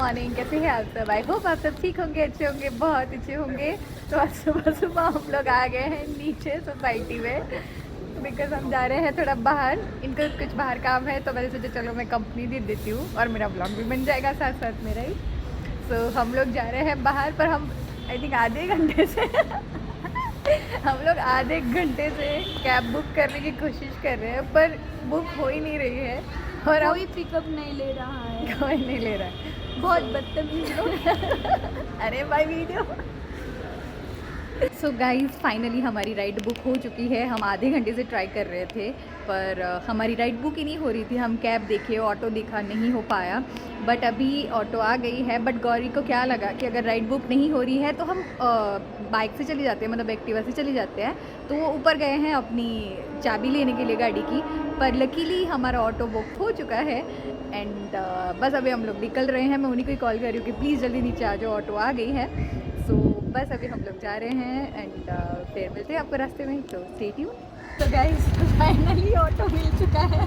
Morning, कैसे हैं आप सब? आई होप आप सब ठीक होंगे, अच्छे होंगे, बहुत अच्छे होंगे। तो आज सुबह सुबह हम लोग आ गए हैं नीचे सोसाइटी में, बिकॉज हम जा रहे हैं थोड़ा बाहर। इनको कुछ बाहर काम है तो मैंने सोचा चलो मैं कंपनी दे देती हूँ और मेरा ब्लॉग भी बन जाएगा साथ साथ मेरा ही। सो हम लोग जा रहे हैं बाहर, पर हम आई थिंक आधे घंटे से हम लोग आधे घंटे से कैब बुक करने की कोशिश कर रहे हैं, पर बुक हो ही नहीं रही है और कोई पिकअप नहीं ले रहा है, कोई नहीं ले रहा है। बहुत बदतमीज लोग। अरे भाई वीडियो। सो गाइज फाइनली हमारी राइड बुक हो चुकी है। हम आधे घंटे से ट्राई कर रहे थे पर हमारी राइड बुक ही नहीं हो रही थी। हम कैब देखे, ऑटो देखा, नहीं हो पाया। बट अभी ऑटो आ गई है। बट गौरी को क्या लगा कि अगर राइड बुक नहीं हो रही है तो हम बाइक से चले जाते हैं, मतलब एक्टिवा से चले जाते हैं। तो वो ऊपर गए हैं अपनी चाबी लेने के लिए गाड़ी की, पर लकीली हमारा ऑटो बुक हो चुका है। एंड बस अभी हम लोग निकल रहे हैं। मैं उन्हीं को ही कॉल कर रही हूँ कि प्लीज़ जल्दी नीचे आ जाओ, ऑटो आ गई है। सो बस अभी हम लोग जा रहे हैं एंड फिर मिलते हैं आपको रास्ते में, तो स्टे ट्यून। तो गाइस फाइनली ऑटो मिल चुका है।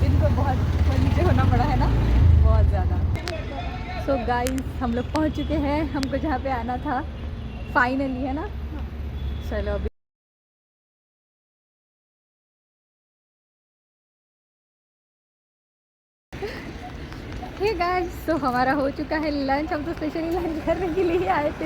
इनको बहुत नीचे होना पड़ा है ना, बहुत ज़्यादा। सो गाइस हम लोग पहुंच चुके हैं हमको जहाँ पे आना था फाइनली, है ना। चलो अभी हे गाइस, सो हमारा हो चुका है लंच। हम तो स्पेशली लंच करने के लिए आए थे।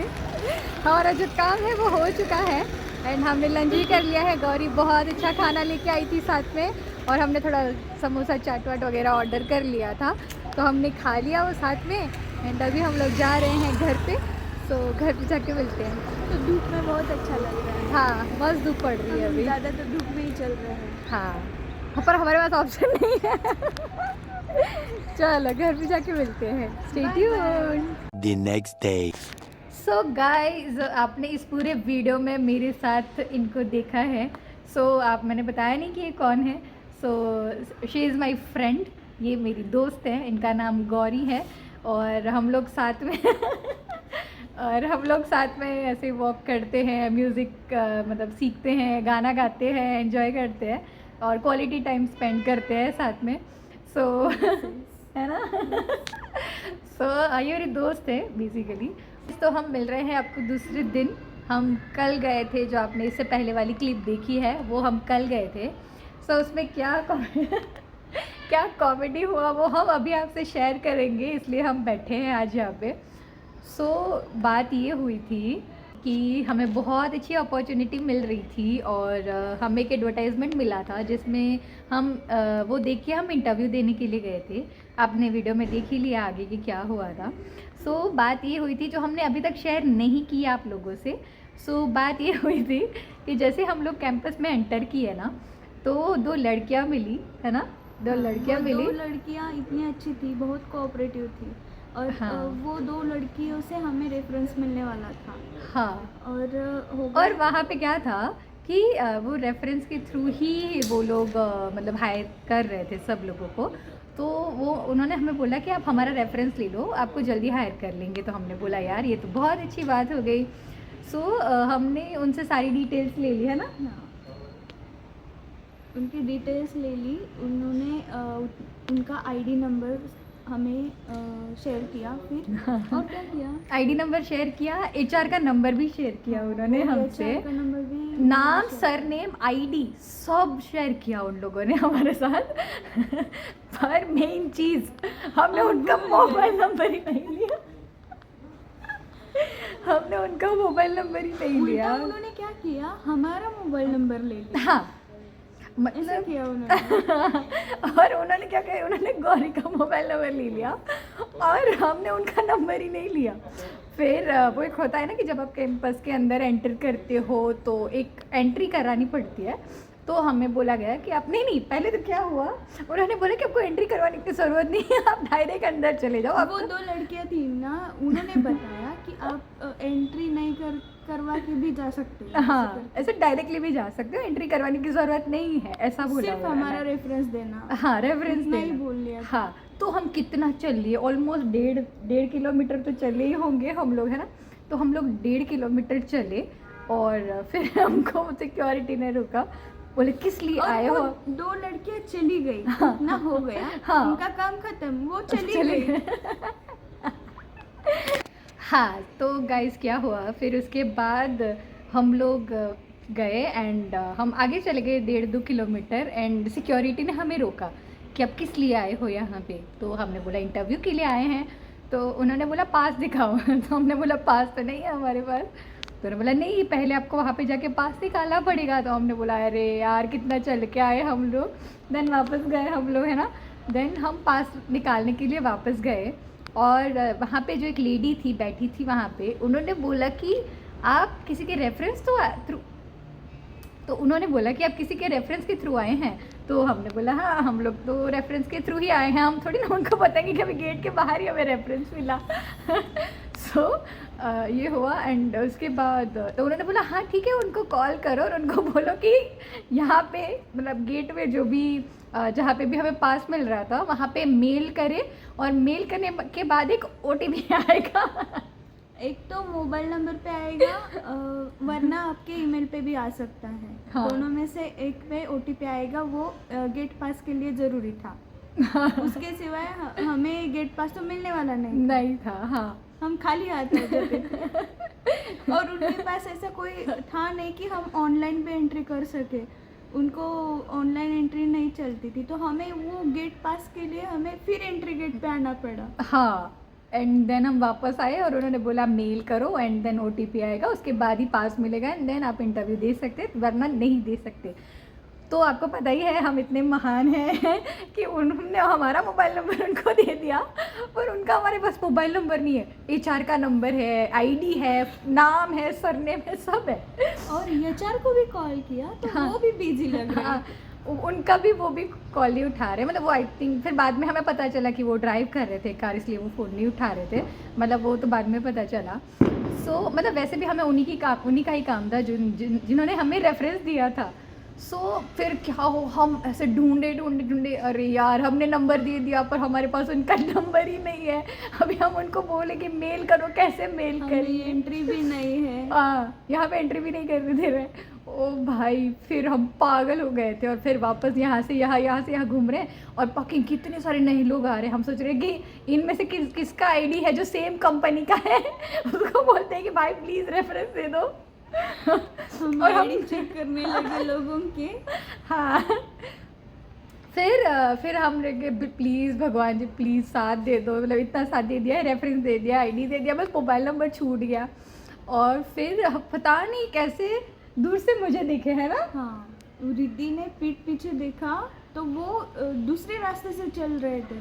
हमारा जो काम है वो हो चुका है एंड हमने लंच भी कर लिया है। गौरी बहुत अच्छा खाना लेके आई थी साथ में, और हमने थोड़ा समोसा चाट वाट वगैरह ऑर्डर कर लिया था, तो हमने खा लिया वो साथ में। एंड अभी हम लोग जा रहे हैं घर पे। सो घर पे जाके मिलते हैं। तो धूप में बहुत अच्छा लग रहा है। हाँ मस्त धूप पड़ रही है अभी। ज़्यादा तो धूप में ही चल रहे हैं। हाँ पर हमारे पास ऑप्शन नहीं है। चलो घर पे जाके मिलते हैं। Stay tuned. The next day. So guys आपने इस पूरे वीडियो में मेरे साथ इनको देखा है। आप मैंने बताया नहीं कि ये कौन है। शी इज़ माई फ्रेंड, ये मेरी दोस्त है, इनका नाम गौरी है। और हम लोग साथ में और हम लोग साथ में ऐसे वॉक करते हैं, म्यूज़िक मतलब सीखते हैं, गाना गाते हैं, एंजॉय करते हैं और क्वालिटी टाइम स्पेंड करते हैं साथ में। है ना। ये मेरी दोस्त है बेसिकली। तो हम मिल रहे हैं आपको दूसरे दिन। हम कल गए थे, जो आपने इससे पहले वाली क्लिप देखी है वो हम कल गए थे। उसमें क्या कॉमेडी हुआ वो हम अभी आपसे शेयर करेंगे, इसलिए हम बैठे हैं आज यहाँ पे। बात ये हुई थी कि हमें बहुत अच्छी अपॉर्चुनिटी मिल रही थी और हमें एक एडवर्टाइजमेंट मिला था जिसमें हम वो देख के हम इंटरव्यू देने के लिए गए थे। आपने वीडियो में देख ही लिया आगे कि क्या हुआ था। बात ये हुई थी जो हमने अभी तक शेयर नहीं की आप लोगों से। बात ये हुई थी कि जैसे हम लोग कैंपस में एंटर किए ना, तो दो लड़कियां मिली, है ना। दो लड़कियां मिली। दो लड़कियां इतनी अच्छी थी, बहुत कोऑपरेटिव थी। और हाँ। वो दो लड़कियों से हमें रेफरेंस मिलने वाला था। हाँ और वहाँ पे क्या था कि वो रेफरेंस के थ्रू ही वो लोग मतलब हायर कर रहे थे सब लोगों को। तो वो उन्होंने हमें बोला कि आप हमारा रेफरेंस ले लो, आपको जल्दी हायर कर लेंगे। तो हमने बोला यार ये तो बहुत अच्छी बात हो गई। हमने उनसे सारी डिटेल्स ले ली, है ना। उनकी डिटेल्स ले ली। उन्होंने उनका आईडी नंबर हमें शेयर किया। फिर और क्या किया? आईडी नंबर शेयर किया, एचआर का नंबर भी शेयर किया उन्होंने हमसे। HR का नंबर भी, नाम, सरनेम, आईडी सब शेयर किया उन लोगों ने हमारे साथ। पर मेन चीज़ हमने उनका मोबाइल नंबर ही नहीं लिया। हमने उनका मोबाइल नंबर ही नहीं लिया। उन्होंने क्या किया, हमारा मोबाइल नंबर ले लिया। हाँ ऐसा किया उन्होंने। और उन्होंने क्या किया, उन्होंने गौरी का मोबाइल नंबर ले लिया और हमने उनका नंबर ही नहीं लिया। फिर वो एक होता है ना कि जब आप कैंपस के अंदर एंटर करते हो तो एक एंट्री करानी पड़ती है। तो हमें बोला गया कि आप नहीं पहले तो क्या हुआ, उन्होंने बोला कि आपको एंट्री करवाने की ज़रूरत नहीं है, आप डायरेक्ट अंदर चले जाओ। वो दो लड़कियां थी ना, उन्होंने बताया कि आप एंट्री नहीं करवा के भी जा सकते हो। हाँ ऐसे डायरेक्टली भी जा सकते हो, एंट्री करवाने की ज़रूरत नहीं है, ऐसा बोला। सिर्फ हमारा रेफरेंस देना। हाँ रेफरेंस नहीं बोल लिया। हाँ तो हम कितना चल लिए, ऑलमोस्ट डेढ़ किलोमीटर तो चले ही होंगे हम लोग, है ना। तो हम लोग 1.5 किलोमीटर चले और फिर हमको सिक्योरिटी ने रोका। बोले किस लिए और आए वो हो? 2 लड़कियां चली गई हाँ। ना, हो गया हाँ। उनका काम खत्म, वो चली चले गई। हाँ, तो गाइस क्या हुआ फिर उसके बाद हम लोग गए एंड हम आगे चले गए 1.5-2 किलोमीटर एंड सिक्योरिटी ने हमें रोका कि अब किस लिए आए हो यहाँ पे। तो हमने बोला इंटरव्यू के लिए आए हैं। तो उन्होंने बोला पास दिखाओ। तो हमने बोला पास तो नहीं है हमारे पास। तो उन्होंने बोला नहीं, पहले आपको वहाँ पे जाके पास निकालना पड़ेगा। तो हमने बोला अरे यार कितना चल के आए हम लोग। देन वापस गए हम लोग, है ना। देन हम पास निकालने के लिए वापस गए और वहाँ पे जो एक लेडी थी बैठी थी वहाँ पे, उन्होंने बोला कि आप किसी के रेफरेंस थ्रू, तो उन्होंने बोला कि आप किसी के रेफरेंस के थ्रू आए हैं। तो हमने बोला हाँ हम लोग तो रेफरेंस के थ्रू ही आए हैं, हम थोड़ी ना उनको बताएंगे कि अभी गेट के बाहर ही हमें रेफरेंस मिला। सो ये हुआ एंड उसके बाद तो उन्होंने बोला हाँ ठीक है, उनको कॉल करो और उनको बोलो कि यहाँ पे मतलब गेट में जो भी जहाँ पे भी हमें पास मिल रहा था वहाँ पे मेल करे और मेल करने के बाद एक OTP आएगा। एक तो मोबाइल नंबर पे आएगा, वरना आपके ईमेल पे भी आ सकता है। हाँ। दोनों में से एक पे OTP आएगा, वो गेट पास के लिए ज़रूरी था। उसके सिवाय हमें गेट पास तो मिलने वाला नहीं। नहीं था, हाँ। हम खाली हाथ हो जाते थे। और उनके पास ऐसा कोई था नहीं कि हम ऑनलाइन पे एंट्री कर सके, उनको ऑनलाइन एंट्री नहीं चलती थी। तो हमें वो गेट पास के लिए हमें फिर एंट्री गेट पे आना पड़ा। हाँ एंड देन हम वापस आए और उन्होंने बोला मेल करो एंड देन OTP आएगा, उसके बाद ही पास मिलेगा एंड देन आप इंटरव्यू दे सकते, वरना नहीं दे सकते। तो आपको पता ही है हम इतने महान हैं कि उन्होंने हमारा मोबाइल नंबर उनको दे दिया, पर उनका हमारे पास मोबाइल नंबर नहीं है। HR का नंबर है, ID है, नाम है, सरनेम है, सब है। और HR को भी कॉल किया तो हाँ। वो भी बिजी लग रहा है। हाँ, उनका भी वो भी कॉल नहीं उठा रहे, मतलब वो आई थिंक फिर बाद में हमें पता चला कि वो ड्राइव कर रहे थे कार, इसलिए वो फ़ोन नहीं उठा रहे थे, मतलब वो तो बाद में पता चला। सो मतलब वैसे भी हमें उन्हीं का ही काम था जिन्होंने हमें रेफरेंस दिया था। सो फिर क्या हो, हम ऐसे ढूंढे अरे यार हमने नंबर दे दिया पर हमारे पास उनका नंबर ही नहीं है। अभी हम उनको बोले कि मेल करो, कैसे मेल करिए, एंट्री भी नहीं है। हाँ यहाँ पे एंट्री भी नहीं करने दे रहे। ओ भाई फिर हम पागल हो गए थे और फिर वापस यहाँ से यहाँ घूम रहे हैं और पकिंग कितने सारे नए लोग आ रहे हैं। हम सोच रहे हैं कि इनमें से किसका ID है जो सेम कंपनी का है। उसको बोलते हैं कि भाई प्लीज़ रेफरेंस दे दो। हम और हम ID चेक करने लगे लोगों के। हाँ फिर हम लगे प्लीज़ भगवान जी प्लीज़ साथ दे दो, मतलब इतना साथ दे दिया, रेफरेंस दे दिया, ID दे दिया, बस मोबाइल नंबर छूट गया। और फिर पता नहीं कैसे दूर से मुझे दिखे, है ना। हाँ, रिद्धि ने पीठ पीछे देखा तो वो दूसरे रास्ते से चल रहे थे।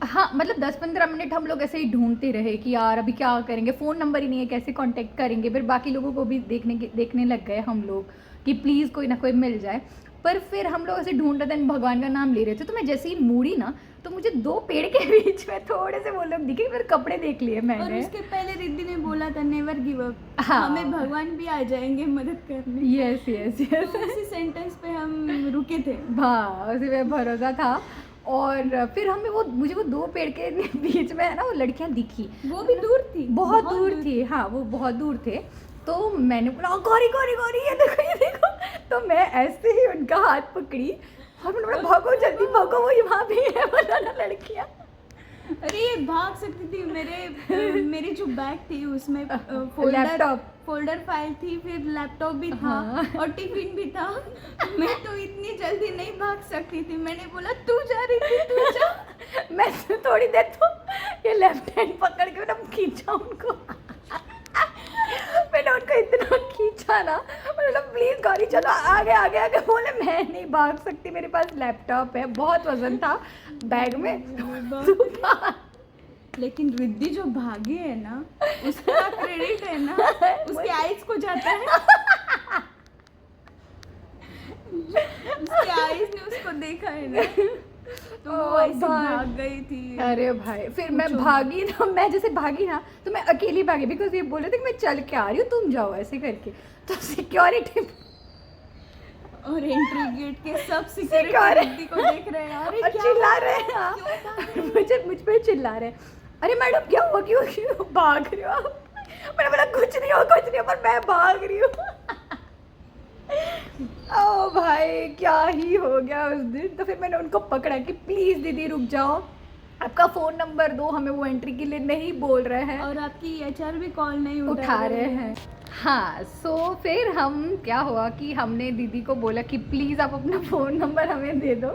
हाँ मतलब 10-15 मिनट हम लोग ऐसे ही ढूंढते रहे कि यार अभी क्या करेंगे, फ़ोन नंबर ही नहीं है, कैसे कांटेक्ट करेंगे। फिर बाकी लोगों को भी देखने लग गए हम लोग कि प्लीज़ कोई ना कोई मिल जाए। पर फिर हम लोग ऐसे ढूंढ रहे थे, भगवान का नाम ले रहे थे। तो मैं जैसे ही मुड़ी ना तो मुझे 2 पेड़ के बीच में थोड़े से वो लोग दिखे, फिर कपड़े देख लिए और मैंने। उसके पहले रिद्धि ने बोला था नेवर गिव अप, हाँ। हमें भगवान भी आ जाएंगे मदद करने। यस तो उसी सेंटेंस पे हम रुके थे। हाँ उसी में भरोसा था। और फिर मुझे वो 2 पेड़ के बीच में है ना वो लड़कियां दिखी, वो भी दूर थी, बहुत दूर थी। हाँ वो बहुत दूर थे। तो मैंने बोला गौरी गौरी गौरी ये देखो। तो मैं ऐसे ही उनका हाथ पकड़ी और मैंने बोला भागो जल्दी भागो, वो वहाँ भी है वो दोनों लड़कियाँ। अरे ये भाग सकती थी। मेरी जो बैग थी उसमें फोल्डर फाइल थी, फिर लैपटॉप भी था। हाँ। और टिफिन भी था। मैं तो इतनी जल्दी नहीं भाग सकती थी। मैंने बोला तू जा रही थी, तू जा। मैं थोड़ी देर तो ये लेफ्ट हैंड पकड़ के मैंने खींचा उनको। मैंने उनको इतना खींचा ना, मैंने प्लीज़ गौरी चलो आगे। बोले मैं नहीं भाग सकती, मेरे पास लैपटॉप है, बहुत वजन था बैग में। लेकिन रिद्धि जो भागी है ना, उसका क्रेडिट है ना, उसके आइज को जाता है। उसके आइज ने उसको देखा है ना, तो वो ऐसे भाग गई थी। अरे भाई फिर मैं भागी ना, मैं जैसे भागी ना तो मैं अकेली भागी, बिकॉज ये बोले थे कि मैं चल के आ रही हूँ तुम जाओ ऐसे करके। तो सिक्योरिटी और एंट्री गेट के सब सिक्योरिटी को देख रहे हैं। अरे और क्या चिल्ला रहे हैं, मुझ पे चिल्ला रहे हैं, अरे मैडम क्या हुआ, क्यों भाग रही हो आप। मैंने बोला कुछ नहीं हो पर मैं भाग रही हूँ। ओ भाई क्या ही हो गया उस दिन। तो फिर मैंने उनको पकड़ा कि प्लीज़ दीदी रुक जाओ, आपका फ़ोन नंबर दो, हमें वो एंट्री के लिए नहीं बोल रहे हैं और आपकी एचआर भी कॉल नहीं उठा रहे हैं। हाँ, सो फिर हम क्या हुआ कि हमने दीदी को बोला कि प्लीज़ आप अपना फ़ोन नंबर हमें दे दो,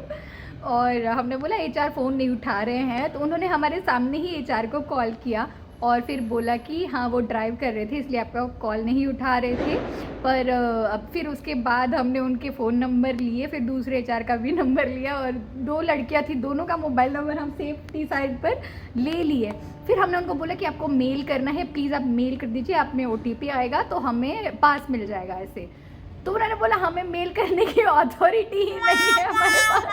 और हमने बोला एचआर फ़ोन नहीं उठा रहे हैं। तो उन्होंने हमारे सामने ही एचआर को कॉल किया और फिर बोला कि हाँ वो ड्राइव कर रहे थे इसलिए आपका कॉल नहीं उठा रहे थे। पर अब फिर उसके बाद हमने उनके फ़ोन नंबर लिए, फिर दूसरे एचआर का भी नंबर लिया, और 2 लड़कियां थी, दोनों का मोबाइल नंबर हम सेफ्टी साइड पर ले लिए। फिर हमने उनको बोला कि आपको मेल करना है, प्लीज़ आप मेल कर दीजिए, आप में OTP आएगा तो हमें पास मिल जाएगा ऐसे। तो उन्होंने बोला हमें मेल करने की अथॉरिटी ही नहीं है हमारे पास।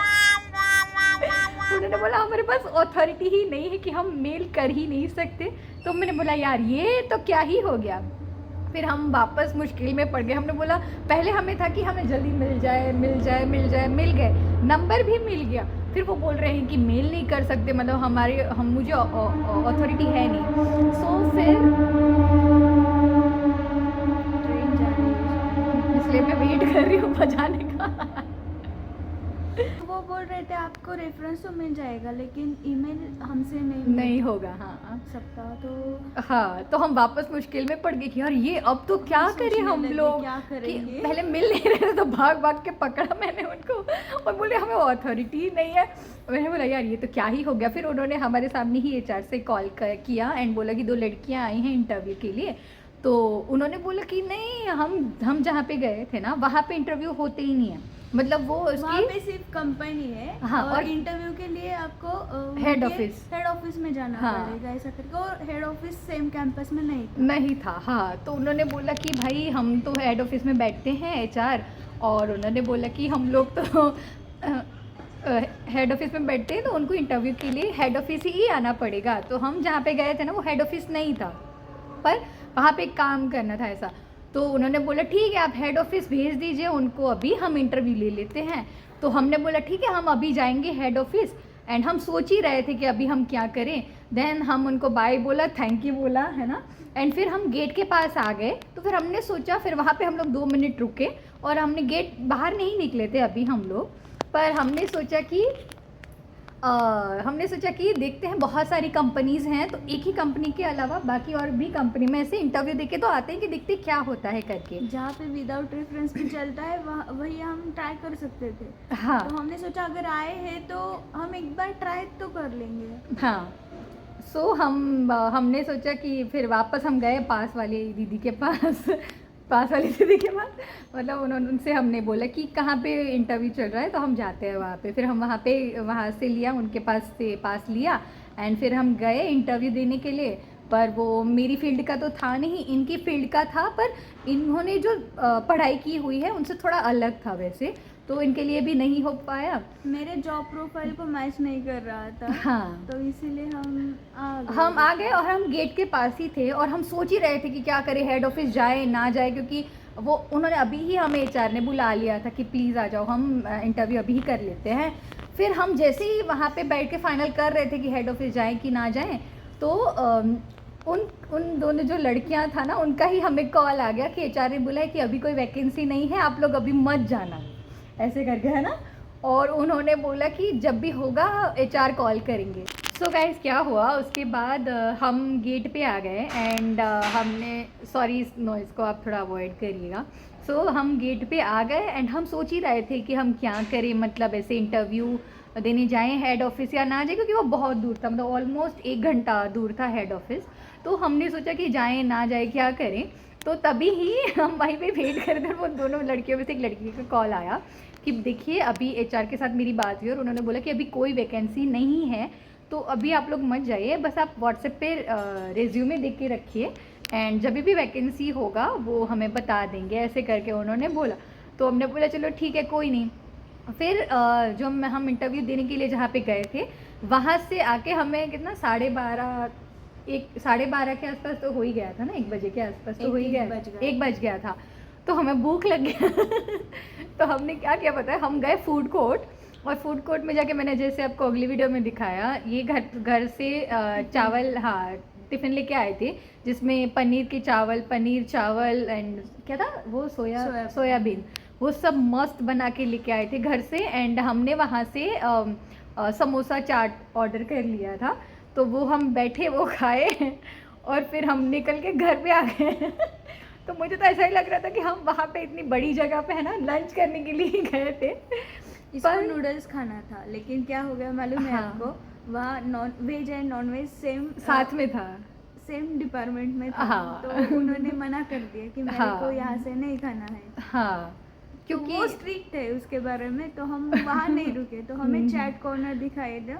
उन्होंने बोला हमारे पास अथॉरिटी ही नहीं है कि हम मेल कर ही नहीं सकते। तो मैंने बोला यार ये तो क्या ही हो गया। फिर हम वापस मुश्किल में पड़ गए। हमने बोला पहले हमें था कि हमें जल्दी मिल जाए मिल जाए मिल जाए, मिल गए, नंबर भी मिल गया। फिर वो बोल रहे हैं कि मेल नहीं कर सकते, मतलब मुझे अथॉरिटी है नहीं। सो फिर ट्रेन जा रही है। इसलिए मैं वेट कर रही हूँ बजाने का। वो बोल रहे थे आपको रेफरेंस तो मिल जाएगा लेकिन ईमेल हमसे नहीं होगा। हाँ सकता। तो हाँ, तो हम वापस मुश्किल में पड़ गए कि यार ये अब तो क्या करें हम लोग, क्या कि करेंगे। पहले मिल नहीं रहे थे तो भाग भाग के पकड़ा मैंने उनको और बोले हमें अथॉरिटी नहीं है। मैंने बोला यार ये तो क्या ही हो गया। फिर उन्होंने हमारे सामने ही एचआर से कॉल किया एंड बोला कि 2 लड़कियां आई हैं इंटरव्यू के लिए। तो उन्होंने बोला कि नहीं, हम जहाँ पे गए थे ना वहाँ पे इंटरव्यू होते ही नहीं है, मतलब वो वहाँ उसकी पे सिर्फ कंपनी है। हाँ, और और इंटरव्यू के लिए आपको हेड ऑफिस में जाना हाँ। पड़ेगा ऐसा करके। और हेड ऑफिस सेम कैंपस में नहीं था। हाँ, तो उन्होंने बोला कि भाई हम तो हेड ऑफिस में बैठते हैं एचआर, और उन्होंने बोला कि हम लोग तो हेड ऑफिस में बैठते हैं तो उनको इंटरव्यू के लिए हेड ऑफिस ही आना पड़ेगा। तो हम जहाँ पे गए थे ना वो हेड ऑफिस नहीं था, पर वहाँ पे काम करना था ऐसा। तो उन्होंने बोला ठीक है आप हेड ऑफिस भेज दीजिए उनको, अभी हम इंटरव्यू ले लेते हैं। तो हमने बोला ठीक है हम अभी जाएंगे हेड ऑफिस, एंड हम सोच ही रहे थे कि अभी हम क्या करें। देन हम उनको बाय बोला, थैंक यू बोला, है ना। एंड फिर हम गेट के पास आ गए। तो फिर हमने सोचा, फिर वहाँ पे हम लोग 2 मिनट रुके और हमने गेट बाहर नहीं निकले थे अभी हम लोग, पर हमने सोचा कि देखते हैं, बहुत सारी कंपनीज़ हैं तो एक ही कंपनी के अलावा बाकी और भी कंपनी में ऐसे इंटरव्यू देके तो आते हैं कि देखते क्या होता है करके। जहाँ पे विदाउट रेफरेंस भी चलता है वही हम ट्राई कर सकते थे। हाँ तो हमने सोचा अगर आए हैं तो हम एक बार ट्राई तो कर लेंगे। हाँ, सो हमने सोचा कि फिर वापस हम गए पास वाली दीदी के पास मतलब उनसे हमने बोला कि कहाँ पे इंटरव्यू चल रहा है तो हम जाते हैं वहाँ पे। फिर हम वहाँ से लिया, उनके पास लिया, एंड फिर हम गए इंटरव्यू देने के लिए। पर वो मेरी फील्ड का तो था नहीं, इनकी फील्ड का था, पर इन्होंने जो पढ़ाई की हुई है उनसे थोड़ा अलग था वैसे, तो इनके लिए भी नहीं हो पाया। मेरे जॉब प्रोफाइल को मैच नहीं कर रहा था। हाँ, तो इसीलिए हम आ गए और हम गेट के पास ही थे और हम सोच ही रहे थे कि क्या करें, हेड ऑफिस जाए ना जाए, क्योंकि वो उन्होंने अभी ही हमें एचआर ने बुला लिया था कि प्लीज़ आ जाओ, हम इंटरव्यू अभी ही कर लेते हैं। फिर हम जैसे ही वहाँ पे बैठ के फाइनल कर रहे थे कि हेड ऑफिस जाएँ कि ना जाएँ, तो उन दोनों जो लड़कियाँ था ना उनका ही हमें कॉल आ गया कि एचआर ने बोला है कि अभी कोई वैकेंसी नहीं है, आप लोग अभी मत जाना, ऐसे करके, है ना। और उन्होंने बोला कि जब भी होगा एचआर कॉल करेंगे। सो गाइस क्या हुआ उसके बाद, हम गेट पे आ गए एंड हमने, सॉरी इस नॉइज़ को आप थोड़ा अवॉइड करिएगा। सो हम गेट पे आ गए एंड हम सोच ही रहे थे कि हम क्या करें, मतलब ऐसे इंटरव्यू देने जाएं हेड ऑफिस या ना जाए, क्योंकि वो बहुत दूर था, मतलब ऑलमोस्ट 1 घंटा दूर था हेड ऑफिस। तो हमने सोचा कि जाएं ना जाए क्या करें। तो तभी ही हम वहीं पे वेट कर रहे थे, वो दोनों लड़कियों में से एक लड़की का कॉल आया कि देखिए अभी एचआर के साथ मेरी बात हुई और उन्होंने बोला कि अभी कोई वैकेंसी नहीं है, तो अभी आप लोग मत जाइए, बस आप व्हाट्सएप पे रेज्यूमे देख के रखिए एंड जब भी वैकेंसी होगा वो हमें बता देंगे, ऐसे करके उन्होंने बोला। तो हमने बोला चलो ठीक है कोई नहीं। फिर जो हम इंटरव्यू देने के लिए जहाँ पे गए थे वहाँ से आके हमें कितना 12:30 के आसपास तो हो ही गया था ना, 1 बजे के आसपास तो हो ही गया, 1 बज गया था। तो हमें भूख लग गया तो हमने क्या किया पता है, हम गए फूड कोर्ट, और फूड कोर्ट में जाके मैंने जैसे आपको अगली वीडियो में दिखाया, ये घर से चावल, हाँ, टिफ़िन लेके आए थे जिसमें पनीर चावल एंड क्या था वो सोयाबीन, वो सब मस्त बना के लेके आए थे घर से। एंड हमने वहाँ से समोसा चाट ऑर्डर कर लिया था, तो वो हम बैठे वो खाए और फिर हम निकल के घर पे आ गए तो मुझे तो ऐसा ही लग रहा था कि हम वहाँ पे इतनी बड़ी जगह पे है ना लंच करने के लिए गए थे। इसको नूडल्स खाना था, लेकिन क्या हो गया मालूम है हाँ। आपको, वहाँ non veg and non veg same साथ में था। सेम डिपार्टमेंट में था। हाँ। तो उन्होंने मना कर दिया कि मेरे हाँ। को यहाँ से नहीं खाना है, हाँ, क्योंकि क्योंकि वो स्ट्रिक्ट है उसके बारे में। तो हम वहाँ नहीं रुके, तो हमें चैट कॉर्नर दिखाई दिया,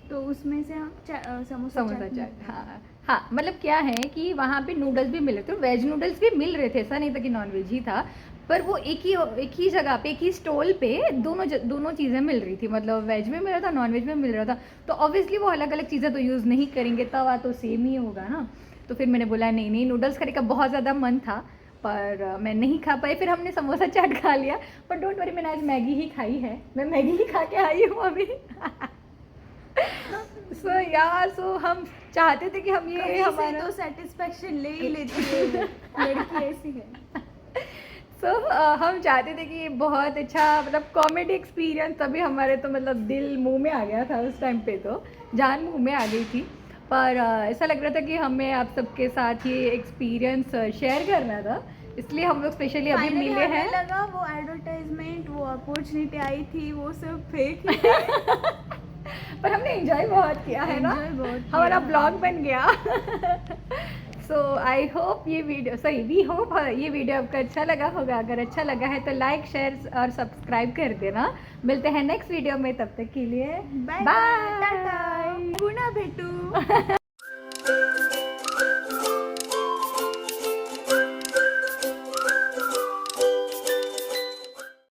तो उसमें से हम समोसा चाट। हाँ हाँ, मतलब क्या है कि वहाँ पे नूडल्स भी मिल रहे थे, वेज नूडल्स भी मिल रहे थे, ऐसा नहीं था कि नॉन वेज ही था। पर वो एक ही जगह पे, एक ही स्टॉल पे दोनों चीज़ें मिल रही थी, मतलब वेज में मिल रहा था, नॉन वेज में मिल रहा था। तो ऑब्वियसली वो अलग अलग चीज़ें तो यूज़ नहीं करेंगे, तवा तो सेम ही होगा ना। तो फिर मैंने बोला नहीं, नूडल्स खाने का बहुत ज़्यादा मन था, पर मैं नहीं खा पाई। फिर हमने समोसा चाट खा लिया, पर डोंट वरी, मैंने आज मैगी ही खाई है, मैं मैगी ही खा के आई हूँ अभी सो हम चाहते थे कि हम ये हमारा तो सेटिस्फेक्शन ले ही लेती है लड़की ऐसी है। हम चाहते थे कि ये बहुत अच्छा मतलब कॉमेडी एक्सपीरियंस, तभी हमारे तो मतलब दिल मुंह में आ गया था उस टाइम पे, तो जान मुंह में आ गई थी। पर ऐसा लग रहा था कि हमें आप सबके साथ ये एक्सपीरियंस शेयर करना था, इसलिए हम लोग स्पेशली अभी Finally मिले हमें हैं। लगा वो एडवर्टाइजमेंट, वो अपॉर्चुनिटी आई थी, वो सब फेक ही था। पर हमने एंजॉय बहुत किया है ना, Enjoy बहुत किया। हमारा ब्लॉग बन गया सो आई होप ये वीडियो वी होप ये वीडियो आपको अच्छा लगा होगा। अगर अच्छा लगा है तो लाइक, शेयर और सब्सक्राइब कर देना। मिलते हैं नेक्स्ट वीडियो में, तब तक के लिए बाय बाय, टाटा, पुन्हा भेटू।